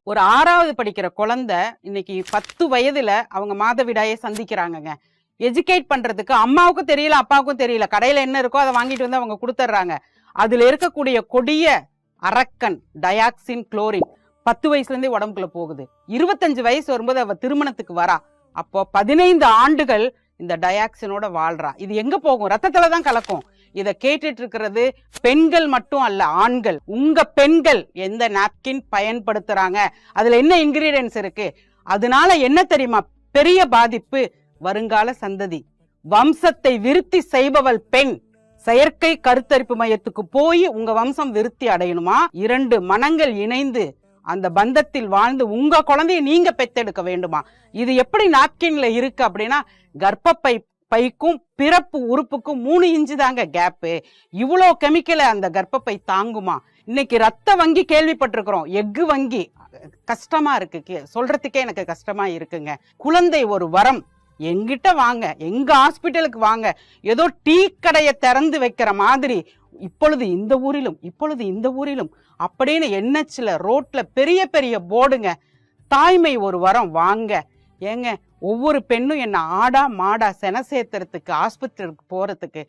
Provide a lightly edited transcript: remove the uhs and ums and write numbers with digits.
ஒரு 6வது படிக்கிற குழந்தை இன்னைக்கு 10 வயதுல அவங்க மாதவிடாயை சந்திக்கிறாங்கங்க. எஜுகேட் பண்றதுக்கு அம்மாவுக்கும் தெரியல, அப்பாவுக்கும் தெரியல. கடையில என்ன இருக்கோ அதை வாங்கிட்டு வந்து அவங்க கொடுத்துட்றாங்க. அதுல இருக்கக்கூடிய கொடிய அரக்கன் டயாக்சின் குளோரின் 10 வயசுல இருந்தே உடம்புக்குள்ள போகுது. 25 வயசு வரும்போது அவ திருமணத்துக்கு வரா. அப்போ 15 ஆண்டுகள் இந்த டயாக்சினோட வாழ்றா. இது எங்க போகும்? ரத்தத்துலதான் கலக்கும். இதை கேட்டுட்டு இருக்கிறது பெண்கள் மட்டும் அல்ல, ஆண்கள். உங்க பெண்கள் எந்த நாப்கின் பயன்படுத்துறாங்க, அதுல என்ன இன்கிரீடியன்ஸ் இருக்கு, அதனால என்ன தெரியுமா பெரிய பாதிப்பு? வருங்கால சந்ததி. வம்சத்தை விருத்தி செய்பவள் பெண். செயற்கை கருத்தரிப்பு மையத்துக்கு போய் உங்க வம்சம் விருத்தி அடையணுமா? 2 மனங்கள் இணைந்து அந்த பந்தத்தில் வாழ்ந்து உங்க குழந்தைய நீங்க பெத்தெடுக்க வேண்டுமா? இது எப்படி நாப்கின்ல இருக்கு அப்படின்னா, கர்ப்பப்பை பைக்கும் பிறப்பு உறுப்புக்கும் 3 இன்ச்சு தாங்க கேப்பு. இவ்வளோ கெமிக்கலை அந்த கர்ப்பப்பை தாங்குமா? இன்னைக்கு ரத்த வங்கி கேள்விப்பட்டிருக்கிறோம், எஃகு வங்கி. கஷ்டமா இருக்கு, சொல்றதுக்கே எனக்கு கஷ்டமா இருக்குங்க. குழந்தை ஒரு வரம். எங்கிட்ட வாங்க, எங்க ஹாஸ்பிட்டலுக்கு வாங்க. ஏதோ டீ கடையை திறந்து வைக்கிற மாதிரி இப்பொழுது இந்த ஊரிலும் இப்பொழுது இந்த ஊரிலும் அப்படின்னு NHல ரோட்ல பெரிய பெரிய போர்டுங்க. தாய்மை ஒரு வரம், வாங்க. ஏங்க, ஒவ்வொரு பெண்ணும் என்ன ஆடா மாடா சென சேர்த்துறதுக்கு ஆஸ்பத்திரிக்கு போறதுக்கு